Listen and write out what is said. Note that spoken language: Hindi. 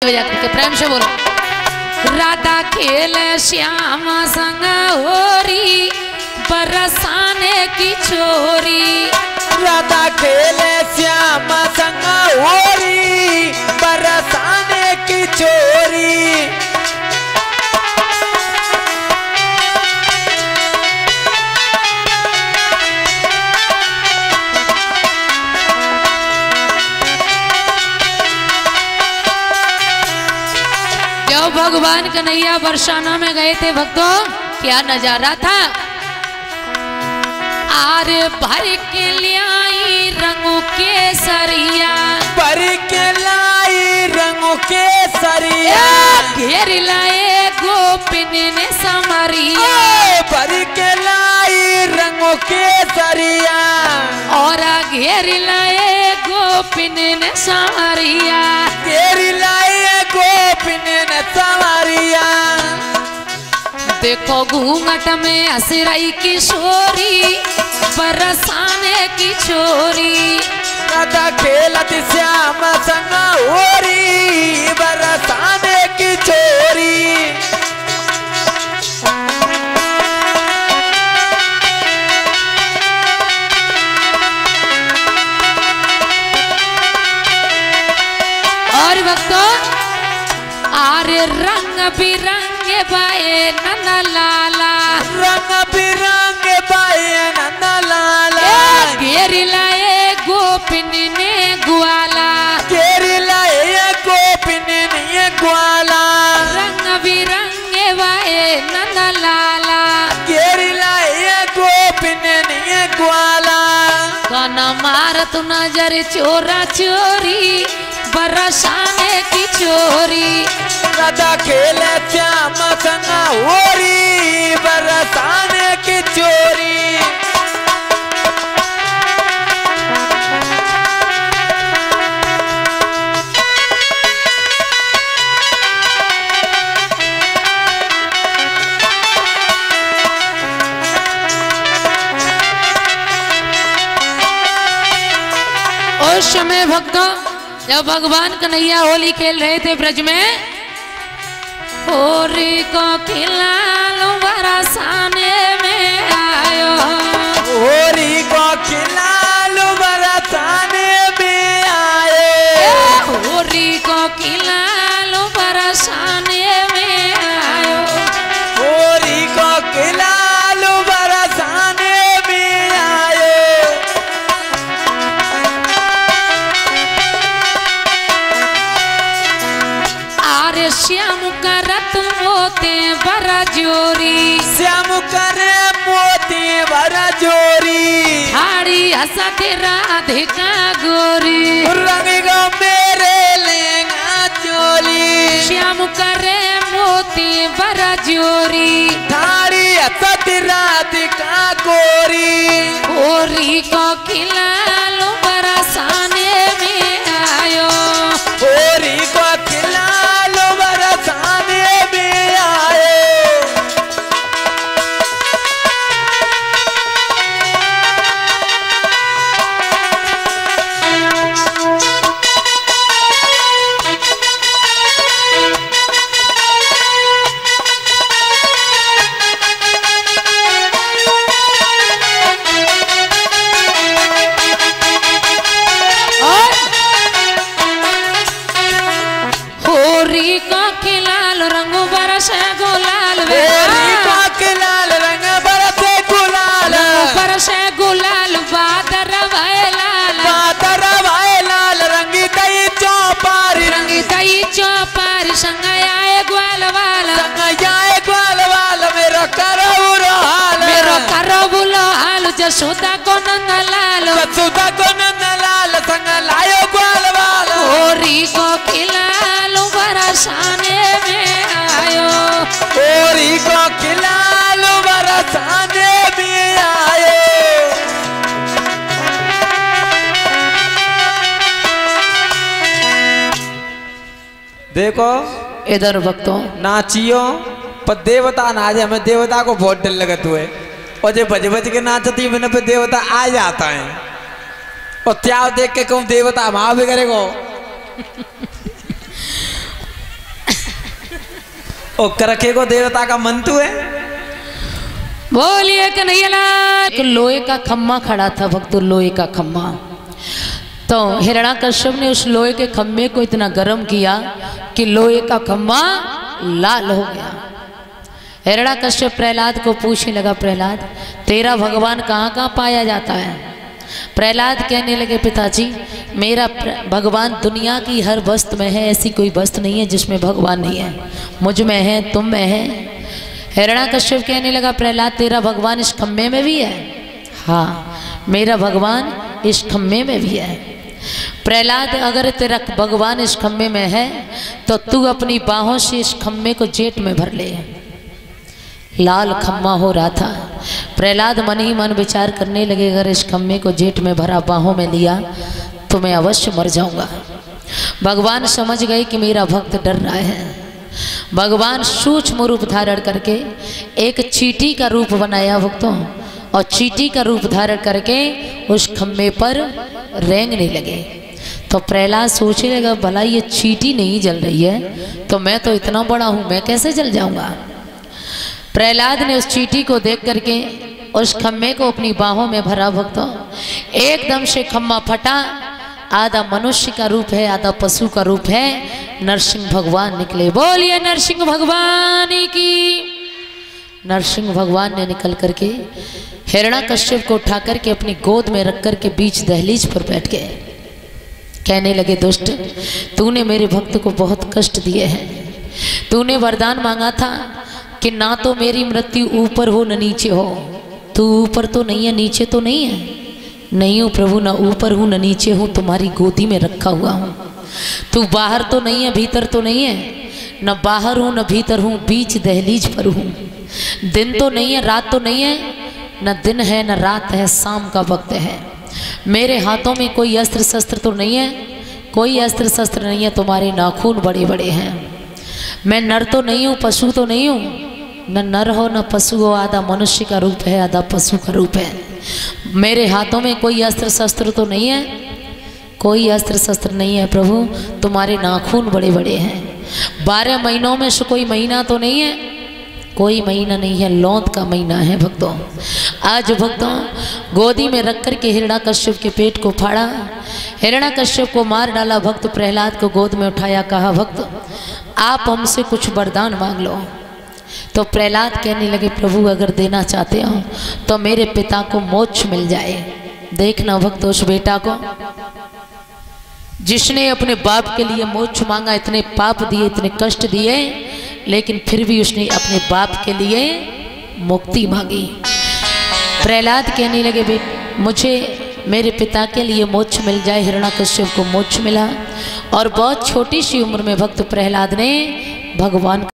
करके प्रेम से बोलो। राधा खेले श्याम संग होरी बरसाने की छोरी। राधा खेले श्याम संग होरी बरसाने की छोरी। जब भगवान कन्हैया बरसाना में गए थे भक्तों, क्या नजारा था। आर भर के लाई रंगों के सरिया, भर के लाई रंगों के सरिया। घेर लाए गोपिन ने समरिया, भर के लाई रंगों के सरिया। और घेर लाए गोपिन ने समरिया, घेर लाए गोपिन ने समरिया। देखो घूंघट में असराई किशोरी बरसाने की छोरी। राधा खेलत श्याम संग होरी बरसाने की छोरी। और भक्तों आरे रंग बिरंगे बाए नंदा लाला, रंग बिरंगे बाए नंदा लाला। घेर लाए गोपिन ने ग्वाला, घेर लाए गोपिन ने ग्वाला। रंग बिरंगे बाए नंदा लाला, घेर लाए गोपिन ने ग्वाला। काना मार तू नजर चोरा चोरी बरसाने की छोरी। राधा खेले श्याम संग होरी बरसाने की छोरी। उस समय भक्तों जब भगवान कन्हैया होली खेल रहे थे ब्रज में, होरी को खिलालो बरसाने में आयो। होरी को खिलालो बरसाने में आयो। होरी को खिलालो बरसाने में आयो। होरी को खिलालो बरसाने में आयो। आरे श्याम करत मोते बरा जोरी, श्याम करे मोती बरा जोरी। हाड़ी हसत राधिका गोरी, रंगेगा मेरे लेंगा चोली। श्याम करे मोती बरा जोरी। थारी असत राधिका गोरी। होरी को खिलालो बरसाने में आयो। होरी को खिलालो बरसाने में आयो। होरी को खिलालो रंग बरसे गुलाल, होरी को खिलाल रंग बरसे गुलाल। बरसे गुलाल बादर भय लाल, बादर भाई लाल। रंगी दई चौपारी रंगी दई चौपार संग आए ग्वाल वाला। संग जाए ग्वाल वाल। मेरो करो बुरो हाल। मेरो करो बुलो हाल जसोदा को नंद लाल। जसोदा को नंद लाल संग लायो ग्वाल वाल। होरी को खिलालो बरसाने में आयो। होरी को खिलालो बरसाने में आयो। देखो इधर भक्तों नाचियो पर देवता ना आ जाए। हमें देवता को बहुत डर लगत हुए, और जो बज बज के नाचती मैंने पे देवता आ जाता है। और त्याग देख के कहूँ देवता वहां भी करेगो। ओ करखे को देवता का मंतु है। बोलिए कन्हैया लाल। एक लोहे का खम्मा खड़ा था भक्तों, लोहे का खम्मा। तो हिरण्याकश्यप ने उस लोहे के खम्भे को इतना गर्म किया कि लोहे का खम्भा लाल हो गया। हिरण्याकश्यप प्रहलाद को पूछने लगा, प्रहलाद तेरा भगवान कहाँ कहाँ पाया जाता है? प्रहलाद कहने लगे, पिताजी मेरा भगवान दुनिया की हर वस्तु में है, ऐसी कोई वस्तु नहीं है जिसमें भगवान नहीं है। मुझ में है, तुम में है। हिरण्याकश्यप कहने लगा, प्रहलाद तेरा भगवान इस खम्भे में भी है? हाँ मेरा भगवान इस खम्भे में भी है। प्रहलाद अगर तेरा भगवान इस खम्भे में है तो तू अपनी बाहों से इस खम्भे को जेठ में भर ले। लाल खम्मा हो रहा था। प्रहलाद मन ही मन विचार करने लगे, अगर इस खम्भे को जेठ में भरा बाहों में लिया तो मैं अवश्य मर जाऊंगा। भगवान समझ गए कि मेरा भक्त डर रहा है। भगवान सूक्ष्म रूप धारण करके एक चींटी का रूप बनाया भक्तों, और चींटी का रूप धारण करके उस खम्भे पर रेंगने लगे। तो प्रहलाद सोचने लगा, भला ये चींटी नहीं जल रही है तो मैं तो इतना बड़ा हूँ, मैं कैसे जल जाऊंगा। प्रहलाद ने उस चींटी को देख करके उस खम्भे को अपनी बाहों में भरा भक्तों। एकदम से खम्भा फटा। आधा मनुष्य का रूप है, आधा पशु का रूप है। नरसिंह भगवान निकले। बोलिए नरसिंह भगवान की। नरसिंह भगवान ने निकल करके हिरण्याकश्यप को उठा करके अपनी गोद में रख करके बीच दहलीज पर बैठ गए। कहने लगे, दुष्ट तूने मेरे भक्त को बहुत कष्ट दिए हैं। तूने वरदान मांगा था कि ना तो मेरी मृत्यु ऊपर हो न नीचे हो। तू ऊपर तो नहीं है, नीचे तो नहीं है। नहीं हूँ प्रभु, न ऊपर हूँ न नीचे हूँ, तुम्हारी गोदी में रखा हुआ हूँ। तू बाहर तो नहीं है, भीतर तो नहीं है। न बाहर हूँ न भीतर हूँ, बीच दहलीज पर हूँ। दिन तो नहीं है, रात तो नहीं है, न दिन है न रात है, शाम का वक्त है। मेरे हाथों में कोई अस्त्र शस्त्र तो नहीं है, कोई अस्त्र शस्त्र नहीं है। तुम्हारे नाखून बड़े बड़े हैं। मैं नर तो नहीं हूँ, पशु तो नहीं हूँ। न नर हो न पशु हो, आधा मनुष्य का रूप है, आधा पशु का रूप है। मेरे हाथों में कोई अस्त्र शस्त्र तो नहीं है, कोई अस्त्र शस्त्र नहीं है प्रभु। तुम्हारे नाखून बड़े बड़े हैं। 12 महीनों में से कोई महीना तो नहीं है, कोई महीना नहीं है, लौंद का महीना है भक्तों। आज भक्तों गोदी में रख कर के हिरण्याकश्यप के पेट को फाड़ा, हिरण्याकश्यप को मार डाला। भक्त प्रहलाद को गोद में उठाया, कहा भक्त आप हमसे कुछ वरदान मांग लो। तो प्रहलाद कहने लगे, प्रभु अगर देना चाहते हो तो मेरे पिता को मोक्ष मिल जाए। देखना भक्त उस बेटा को जिसने अपने बाप के लिए मोक्ष मांगा, इतने पाप दिए, इतने कष्ट दिए, लेकिन फिर भी उसने अपने बाप के लिए मुक्ति मांगी। प्रहलाद कहने लगे, मुझे मेरे पिता के लिए मोक्ष मिल जाए। हिरण्याकश्यप को मोक्ष मिला और बहुत छोटी सी उम्र में भक्त प्रहलाद ने भगवान